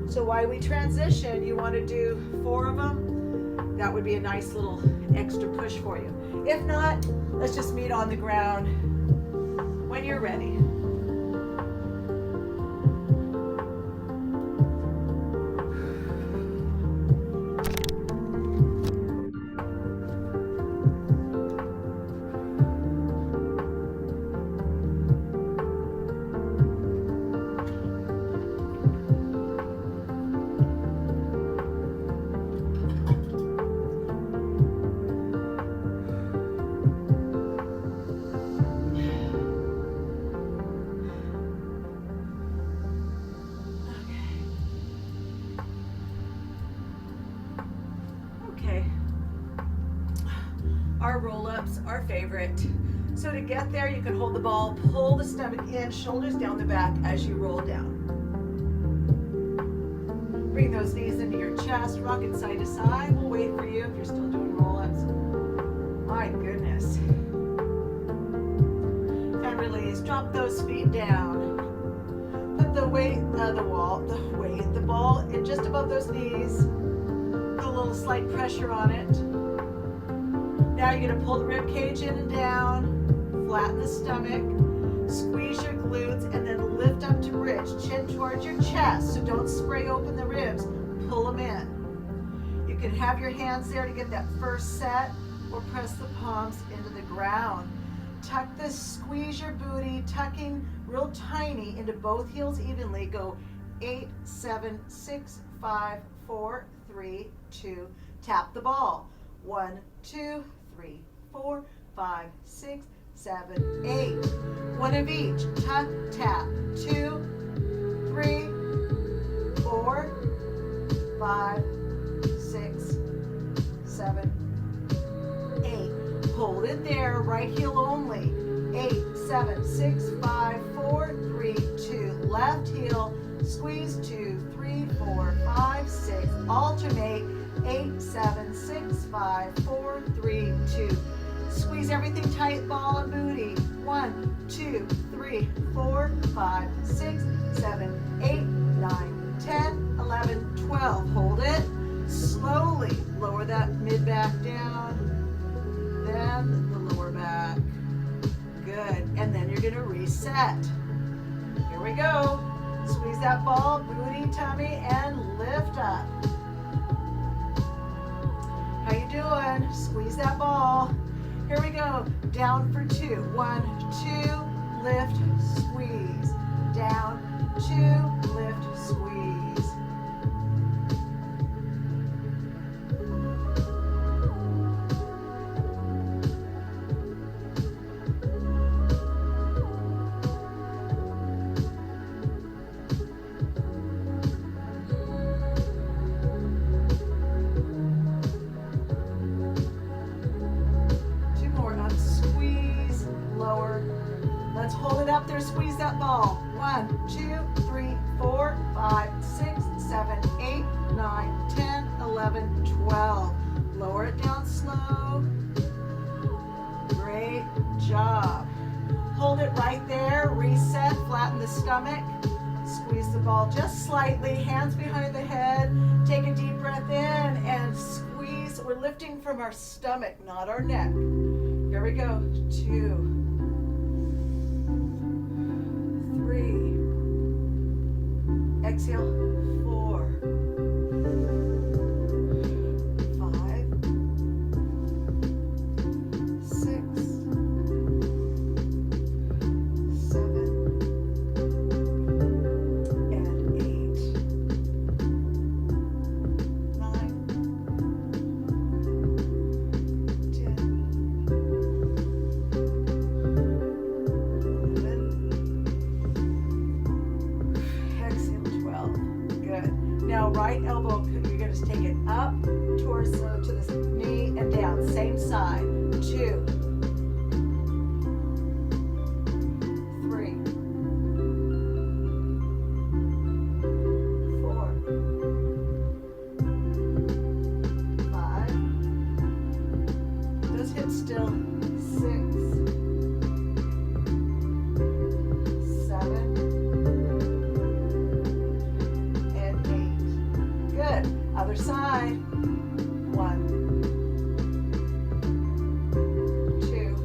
So while we transition, you want to do 4 of them. That would be a nice little extra push for you. If not, let's just meet on the ground when you're ready. Our roll-ups, our favorite. So to get there, you can hold the ball, pull the stomach in, shoulders down the back as you roll down. Bring those knees into your chest, rock it side to side. We'll wait for you if you're still doing roll-ups. My goodness. And release, drop those feet down. Put the weight, the ball in just above those knees. Put a little slight pressure on it. Now you're going to pull the rib cage in and down, flatten the stomach, squeeze your glutes. glutes, and then lift up to bridge. Chin towards your chest, so don't spray open the ribs. Pull them in. You can have your hands there to get that first set, or press the palms into the ground. Tuck this, squeeze your booty, tucking real tiny into both heels evenly. Go 8, 7, 6, 5, 4, 3, 2. Tap the ball. 1, 2, 3, 4, 5, 6, 7, 8. One of each. Tuck, tap. 2, 3, 4, 5, 6, 7, 8. Hold it there. Right heel only. 8, 7, 6, 5, 4, 3, 2. Left heel. Squeeze 2, 3, 4, 5, 6. Alternate. 8, 7, 6, 5, 4, 3, 2. Squeeze everything tight, ball and booty. 1, 2, 3, 4, 5, 6, 7, 8, 9, 10, 11, 12. Hold it. Slowly lower that mid back down. Then the lower back. Good. And then you're going to reset. Here we go. Squeeze that ball, booty, tummy, and lift up. How you doing? Squeeze that ball. Here we go. Down for 2. 1, 2, lift, squeeze. Down, 2, lift, squeeze. Let's hold it up there, squeeze that ball. 1, 2, 3, 4, 5, 6, 7, 8, 9, 10, 11, 12. Lower it down slow. Great job. Hold it right there, reset, flatten the stomach. Squeeze the ball just slightly, hands behind the head. Take a deep breath in and squeeze. We're lifting from our stomach, not our neck. Here we go. 2, 3. Exhale. 4, 5, 6, 7, and 8, 9, 10, 11. Exhale, 12. Good. Now right elbow, you're going to take it up towards to the knee and down. Same side. 2, 3, 4, 5. Those hips still. 6, 7, and 8. Good. Other side. 1, 2,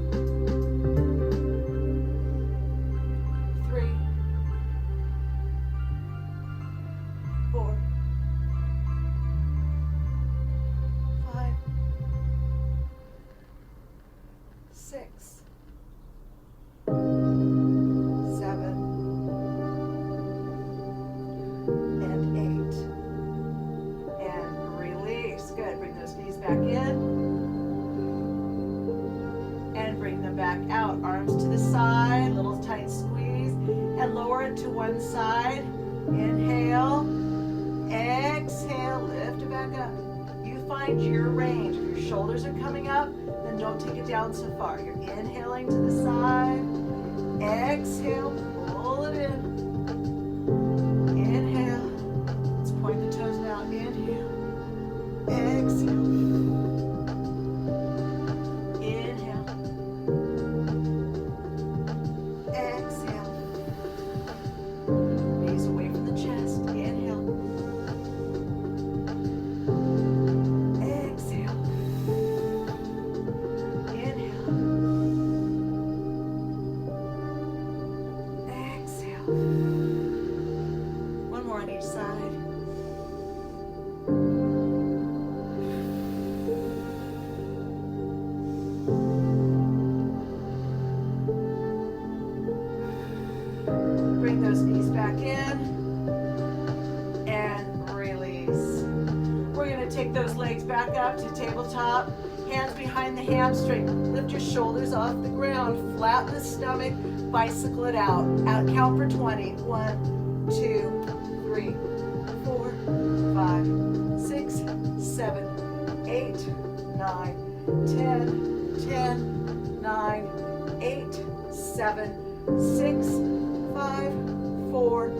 3, 4, 5, 6, 7, and 8. And release. Good. Bring those knees back in. And bring them back out. Arms to the side. Little tight squeeze. And lower it to one side. Inhale. Exhale. Lift it back up. You find your range. If your shoulders are coming up, then don't take it down so far. You're inhaling to the side. Exhale. Pull it in. Inhale. Let's point the toes now. Inhale. Exhale. Inhale. Exhale. Knees away from the chest. Inhale. Exhale. Inhale. Take those legs back up to tabletop. Hands behind the hamstring. Lift your shoulders off the ground. Flatten the stomach. Bicycle it out. Count for 20. 1, 2, 3, 4, 5, 6, 7, 8, 9, 10, 10, 9, 8, 7, 6, 5, 4,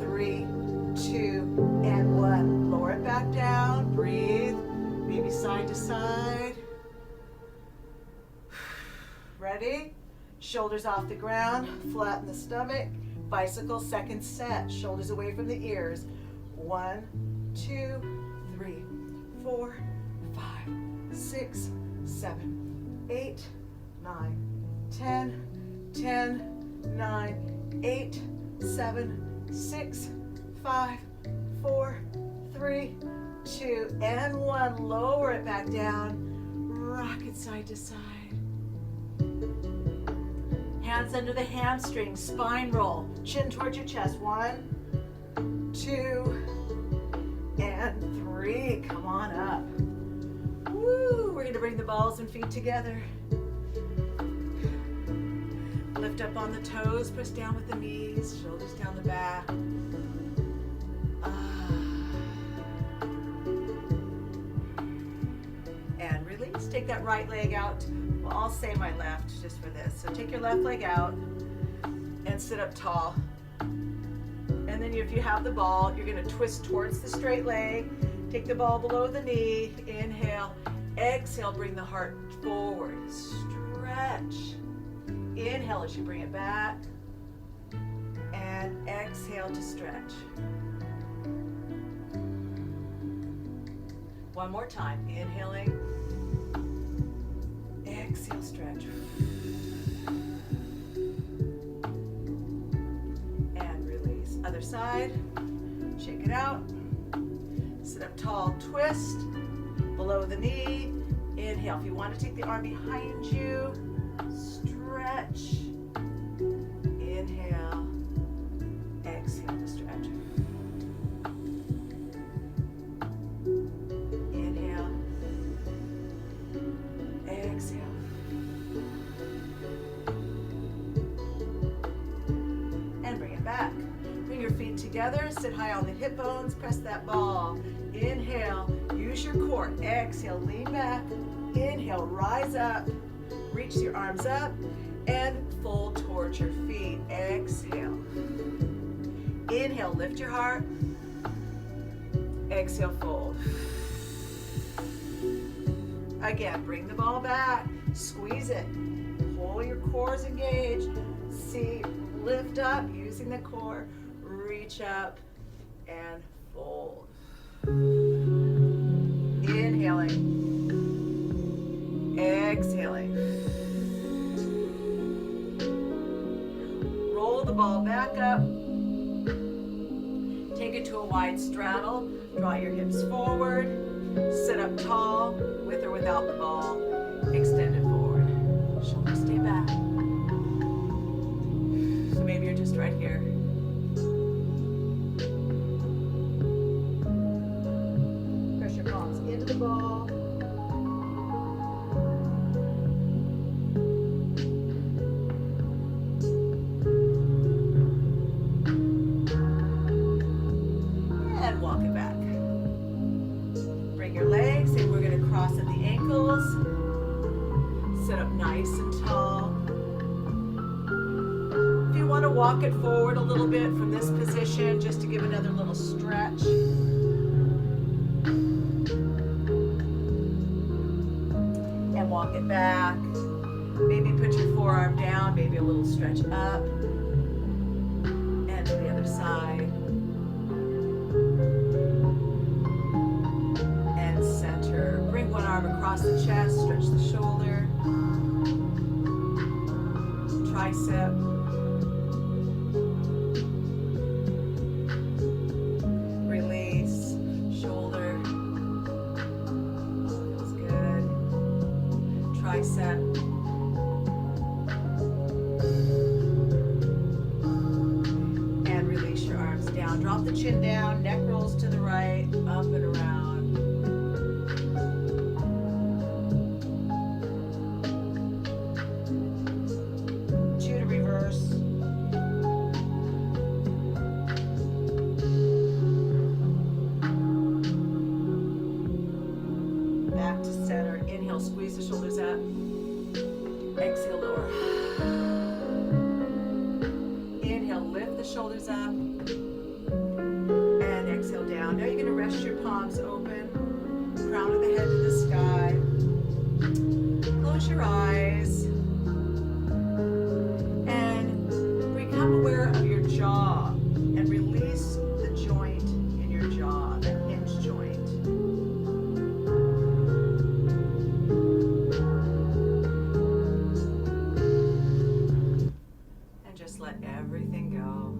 3, 2, and 1. Lower it back down. Breathe. Maybe side to side. Ready? Shoulders off the ground. Flatten the stomach. Bicycle, second set. Shoulders away from the ears. 1, 2, 3, 4, 5, 6, 7, 8, 9, 10, 10, 9, 8, 7, 6, 5, 4, 3, 2, and 1. Lower it back down. Rock it side to side. Hands under the hamstrings. Spine roll. Chin towards your chest. 1, 2, and 3. Come on up. Woo! We're going to bring the balls and feet together. Lift up on the toes. Press down with the knees. Shoulders down the back. And release. Take that right leg out. Well, I'll say my left just for this. So take your left leg out and sit up tall. And then if you have the ball, you're going to twist towards the straight leg. Take the ball below the knee. Inhale. Exhale. Bring the heart forward. Stretch. Inhale as you bring it back. And exhale to stretch. One more time. Inhaling. Exhale, stretch. And release. Other side. Shake it out. Sit up tall, twist. Below the knee. Inhale. If you want to take the arm behind you, stretch. Inhale. Exhale to stretch. Inhale. Exhale. And bring it back. Bring your feet together. Sit high on the hip bones. Press that ball. Inhale. Use your core. Exhale. Lean back. Inhale. Rise up. Reach your arms up. And fold towards your feet. Exhale. Inhale. Lift your heart. Exhale. Fold. Again, bring the ball back. Squeeze it. Pull your cores engaged. See, lift up using the core. Reach up and fold. Inhaling. Exhaling. Roll the ball back up. Take it to a wide straddle. Draw your hips forward. Sit up tall, with or without the ball. Extend it forward. Shoulders stay back. So maybe you're just right here. Press your palms into the ball. And walk it back. Bring your legs, and we're going to cross at the ankles. Sit up nice and tall. If you want to walk it forward a little bit from this position, just to give another little stretch. And walk it back. Maybe put your forearm down, maybe a little stretch up. And to the other side. And center. Bring one arm across the chest, stretch the shoulder. Tricep. Release. Shoulder. Feels good. Tricep. And release your arms down. Drop the chin down. Neck rolls to the right. Up and around. palms open, crown of the head to the sky. Close your eyes and become aware of your jaw and release the joint in your jaw, the hinge joint. And just let everything go.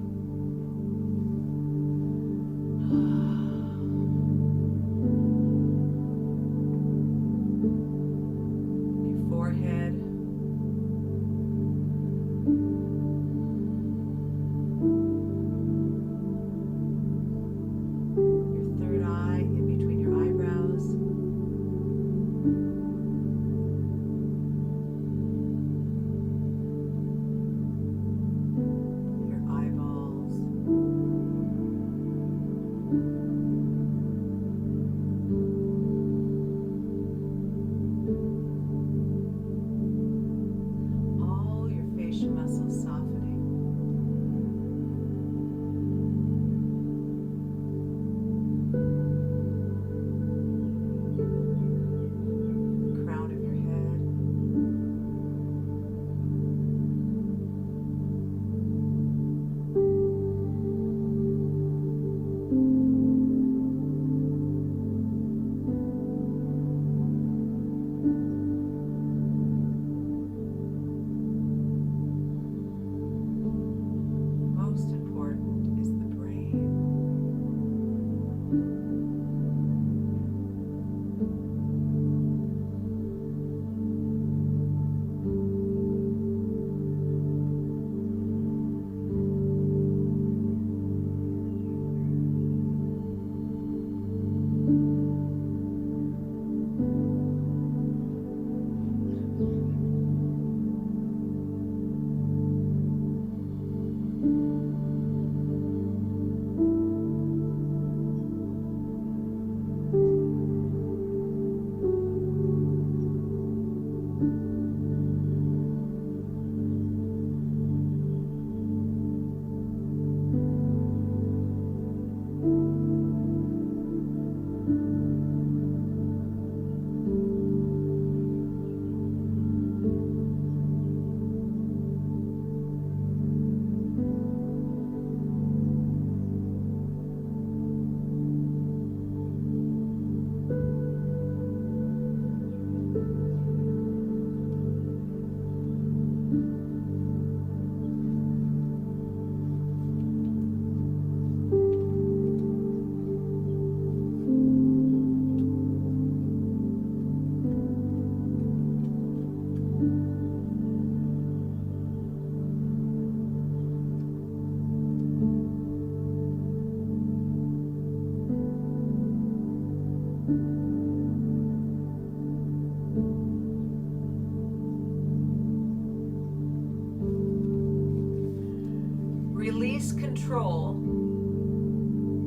Release control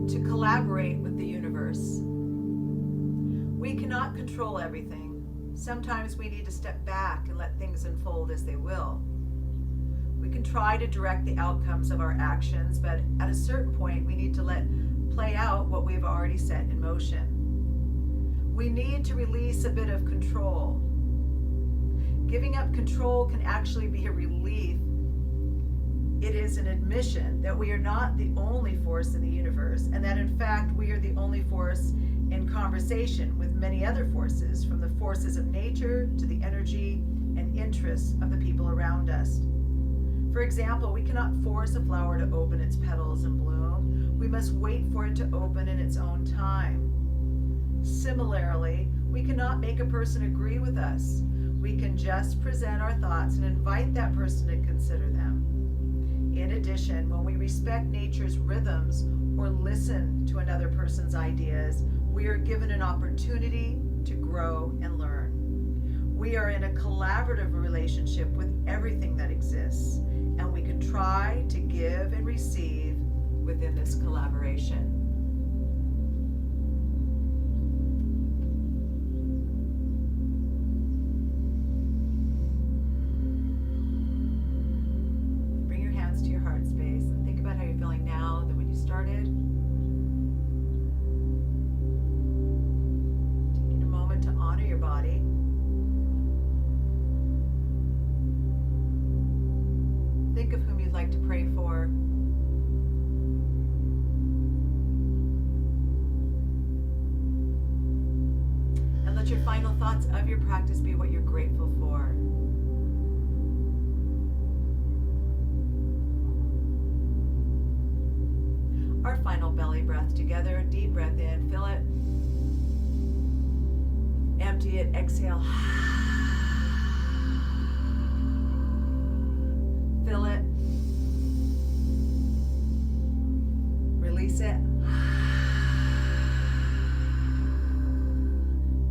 to collaborate with the universe. We cannot control everything. Sometimes we need to step back and let things unfold as they will. We can try to direct the outcomes of our actions, but at a certain point we need to let play out what we've already set in motion. We need to release a bit of control. Giving up control can actually be a relief. It is an admission that we are not the only force in the universe, and that in fact we are the only force in conversation with many other forces, from the forces of nature to the energy and interests of the people around us. For example, we cannot force a flower to open its petals and bloom. We must wait for it to open in its own time. Similarly, we cannot make a person agree with us. We can just present our thoughts and invite that person to consider them. In addition, when we respect nature's rhythms or listen to another person's ideas, we are given an opportunity to grow and learn. We are in a collaborative relationship with everything that exists, and we can try to give and receive within this collaboration. To your heart space and think about how you're feeling now than when you started. your final thoughts of your practice be what you're grateful for. Our final belly breath together. Deep breath in, fill it. Empty it, exhale. Fill it. Release it.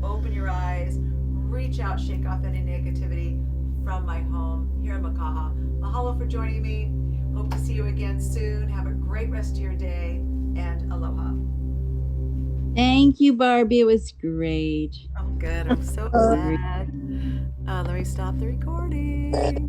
Open your eyes. Reach out, shake off any negativity from my home here in Makaha. Mahalo for joining me. Hope to see you again soon. Have a great rest of your day, and aloha. Thank you, Barbie. It was great. Oh, good. I'm so Great. glad. Let me stop the recording.